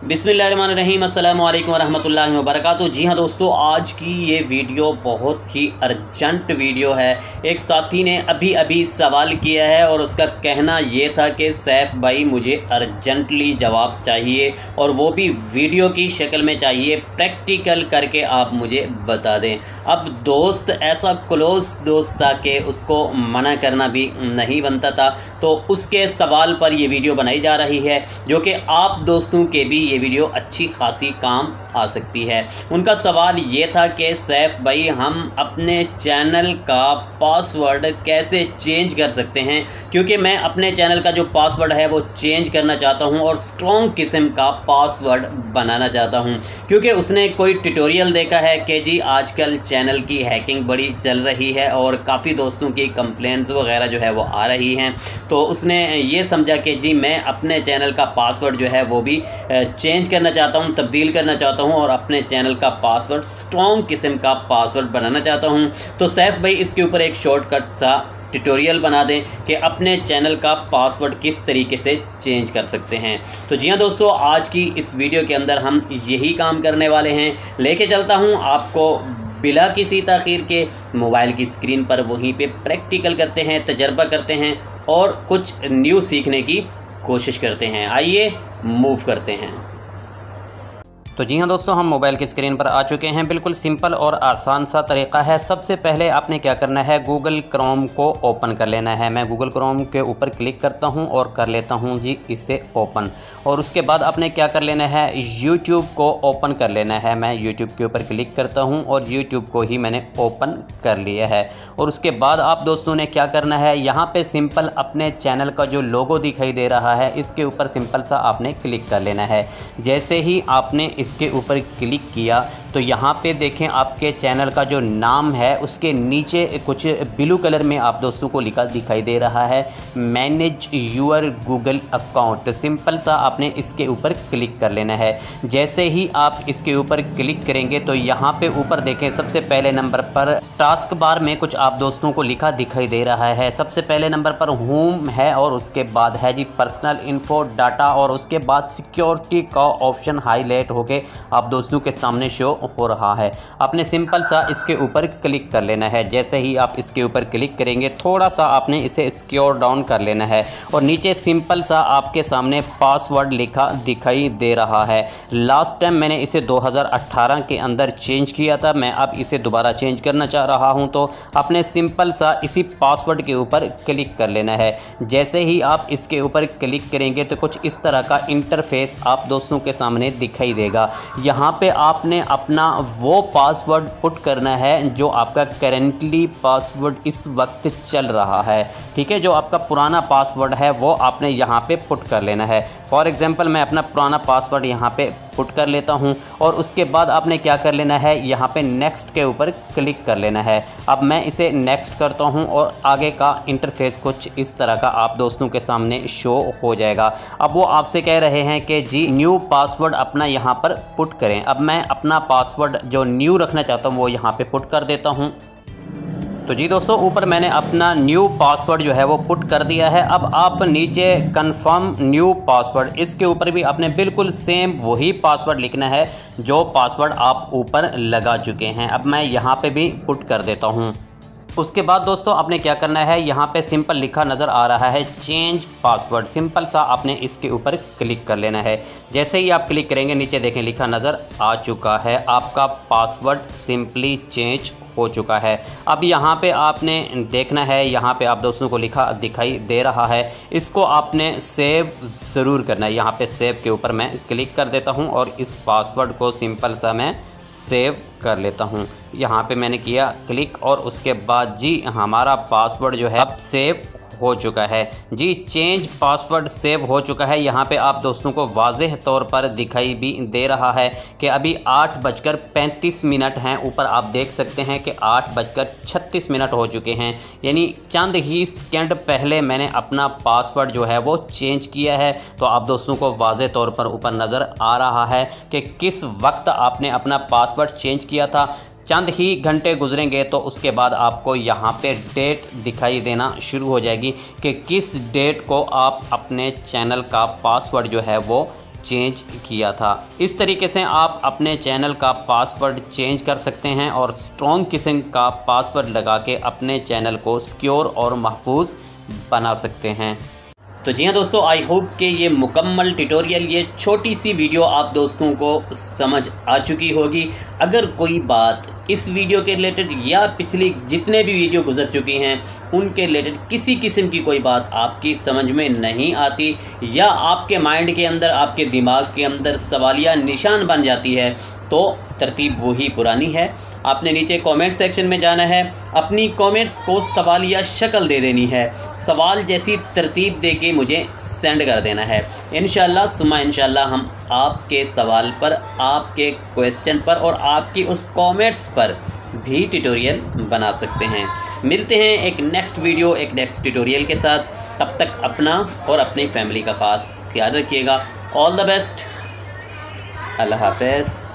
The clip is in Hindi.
बिस्मिल्लाहिर्रहमानिर्रहीम अस्सलामु अलैकुम वरहमतुल्लाहि वबरकातुहू। जी हाँ दोस्तों, आज की ये वीडियो बहुत ही अर्जेंट वीडियो है। एक साथी ने अभी सवाल किया है और उसका कहना ये था कि सैफ भाई मुझे अर्जेंटली जवाब चाहिए और वो भी वीडियो की शक्ल में चाहिए, प्रैक्टिकल करके आप मुझे बता दें। अब दोस्त ऐसा क्लोज दोस्त था कि उसको मना करना भी नहीं बनता था, तो उसके सवाल पर ये वीडियो बनाई जा रही है जो कि आप दोस्तों के भी ये वीडियो अच्छी खासी काम आ सकती है। उनका सवाल ये था कि सैफ भाई हम अपने चैनल का पासवर्ड कैसे चेंज कर सकते हैं, क्योंकि मैं अपने चैनल का जो पासवर्ड है वो चेंज करना चाहता हूं और स्ट्रॉन्ग किस्म का पासवर्ड बनाना चाहता हूं। क्योंकि उसने कोई ट्यूटोरियल देखा है कि जी आजकल चैनल की हैकिंग बड़ी चल रही है और काफ़ी दोस्तों की कंप्लेंट्स वगैरह जो है वो आ रही हैं, तो उसने ये समझा कि जी मैं अपने चैनल का पासवर्ड जो है वो भी चेंज करना चाहता हूं, तब्दील करना चाहता हूं और अपने चैनल का पासवर्ड स्ट्रॉन्ग किस्म का पासवर्ड बनाना चाहता हूं। तो सैफ भाई इसके ऊपर एक शॉर्टकट सा ट्यूटोरियल बना दें कि अपने चैनल का पासवर्ड किस तरीके से चेंज कर सकते हैं। तो जी हाँ दोस्तों, आज की इस वीडियो के अंदर हम यही काम करने वाले हैं। लेके चलता हूँ आपको बिला किसी ताख़ीर के मोबाइल की स्क्रीन पर, वहीं पे प्रैक्टिकल करते हैं, तजर्बा करते हैं और कुछ न्यू सीखने की कोशिश करते हैं। आइए मूव करते हैं। तो जी हाँ दोस्तों, हम मोबाइल की स्क्रीन पर आ चुके हैं। बिल्कुल सिंपल और आसान सा तरीका है। सबसे पहले आपने क्या करना है, गूगल क्रोम को ओपन कर लेना है। मैं गूगल क्रोम के ऊपर क्लिक करता हूँ और कर लेता हूँ जी इसे ओपन। और उसके बाद आपने क्या कर लेना है, यूट्यूब को ओपन कर लेना है। मैं यूट्यूब के ऊपर क्लिक करता हूँ और यूट्यूब को ही मैंने ओपन कर लिया है। और उसके बाद आप दोस्तों ने क्या करना है, यहाँ पर सिंपल अपने चैनल का जो लोगो दिखाई दे रहा है इसके ऊपर सिंपल सा आपने क्लिक कर लेना है। जैसे ही आपने इसके ऊपर क्लिक किया तो यहाँ पे देखें आपके चैनल का जो नाम है उसके नीचे कुछ ब्लू कलर में आप दोस्तों को लिखा दिखाई दे रहा है manage your Google account. Simple सा आपने इसके ऊपर क्लिक कर लेना है। जैसे ही आप इसके ऊपर क्लिक करेंगे तो यहाँ पे ऊपर देखें सबसे पहले नंबर पर टास्क बार में कुछ आप दोस्तों को लिखा दिखाई दे रहा है। सबसे पहले नंबर पर होम है और उसके बाद है जी पर्सनल इन्फो डाटा और उसके बाद सिक्योरिटी का ऑप्शन हाईलाइट होके आप दोस्तों के सामने शो हो रहा है। आपने सिंपल सा इसके ऊपर क्लिक कर लेना है। जैसे ही आप इसके ऊपर क्लिक करेंगे थोड़ा सा आपने इसे स्क्रॉल डाउन कर लेना है और नीचे सिंपल सा आपके सामने पासवर्ड लिखा दिखाई दे रहा है। लास्ट टाइम मैंने इसे 2018 के अंदर चेंज किया था, मैं अब इसे दोबारा चेंज करना चाह रहा हूं, तो आपने सिंपल सा इसी पासवर्ड के ऊपर क्लिक कर लेना है। जैसे ही आप इसके ऊपर क्लिक करेंगे तो कुछ इस तरह का इंटरफेस आप दोस्तों के सामने दिखाई देगा। यहाँ पे आपने अपना वो पासवर्ड पुट करना है जो आपका करेंटली पासवर्ड इस वक्त चल रहा है। ठीक है, जो आपका पुराना पासवर्ड है वो आपने यहाँ पे पुट कर लेना है। फॉर एग्जांपल मैं अपना पुराना पासवर्ड यहाँ पे पुट कर लेता हूँ और उसके बाद आपने क्या कर लेना है, यहाँ पे नेक्स्ट के ऊपर क्लिक कर लेना है। अब मैं इसे नेक्स्ट करता हूँ और आगे का इंटरफेस कुछ इस तरह का आप दोस्तों के सामने शो हो जाएगा। अब वो आपसे कह रहे हैं कि जी न्यू पासवर्ड अपना यहाँ पर पुट करें। अब मैं अपना पासवर्ड जो न्यू रखना चाहता हूँ वो यहाँ पे पुट कर देता हूँ। तो जी दोस्तों, ऊपर मैंने अपना न्यू पासवर्ड जो है वो पुट कर दिया है। अब आप नीचे कंफर्म न्यू पासवर्ड, इसके ऊपर भी आपने बिल्कुल सेम वही पासवर्ड लिखना है जो पासवर्ड आप ऊपर लगा चुके हैं। अब मैं यहाँ पे भी पुट कर देता हूँ। उसके बाद दोस्तों आपने क्या करना है, यहाँ पे सिंपल लिखा नज़र आ रहा है चेंज पासवर्ड। सिंपल सा आपने इसके ऊपर क्लिक कर लेना है। जैसे ही आप क्लिक करेंगे नीचे देखें लिखा नज़र आ चुका है आपका पासवर्ड सिंपली चेंज हो चुका है। अब यहाँ पे आपने देखना है, यहाँ पे आप दोस्तों को लिखा दिखाई दे रहा है, इसको आपने सेव ज़रूर करना है। यहाँ पे सेव के ऊपर मैं क्लिक कर देता हूँ और इस पासवर्ड को सिंपल सा मैं सेव कर लेता हूँ। यहाँ पे मैंने किया क्लिक और उसके बाद जी हमारा पासवर्ड जो है अब सेव हो चुका है। जी चेंज पासवर्ड सेव हो चुका है। यहाँ पे आप दोस्तों को वाज़ेह तौर पर दिखाई भी दे रहा है कि अभी 8:35 हैं। ऊपर आप देख सकते हैं कि 8:36 हो चुके हैं, यानी चंद ही सेकंड पहले मैंने अपना पासवर्ड जो है वो चेंज किया है। तो आप दोस्तों को वाज़ेह तौर पर ऊपर नज़र आ रहा है कि किस वक्त आपने अपना पासवर्ड चेंज किया था। चंद ही घंटे गुजरेंगे तो उसके बाद आपको यहाँ पे डेट दिखाई देना शुरू हो जाएगी कि किस डेट को आप अपने चैनल का पासवर्ड जो है वो चेंज किया था। इस तरीके से आप अपने चैनल का पासवर्ड चेंज कर सकते हैं और स्ट्रॉन्ग किसिंग का पासवर्ड लगा के अपने चैनल को सिक्योर और महफूज बना सकते हैं। तो जी हाँ दोस्तों, आई होप कि ये मुकम्मल ट्यूटोरियल, ये छोटी सी वीडियो आप दोस्तों को समझ आ चुकी होगी। अगर कोई बात इस वीडियो के रिलेटेड या पिछली जितने भी वीडियो गुजर चुकी हैं उनके रिलेटेड किसी किस्म की कोई बात आपकी समझ में नहीं आती या आपके माइंड के अंदर, आपके दिमाग के अंदर सवालिया निशान बन जाती है, तो तरतीब वही पुरानी है। आपने नीचे कमेंट सेक्शन में जाना है, अपनी कमेंट्स को सवालिया शक्ल दे देनी है, सवाल जैसी तरतीब दे के मुझे सेंड कर देना है। इंशाल्लाह सुमा इंशाल्लाह हम आपके सवाल पर, आपके क्वेश्चन पर और आपकी उस कमेंट्स पर भी ट्यूटोरियल बना सकते हैं। मिलते हैं एक नेक्स्ट वीडियो, एक नेक्स्ट ट्यूटोरियल के साथ। तब तक अपना और अपनी फैमिली का ख़ास ख्याल रखिएगा। All the best. अल्लाह हाफ़िज़।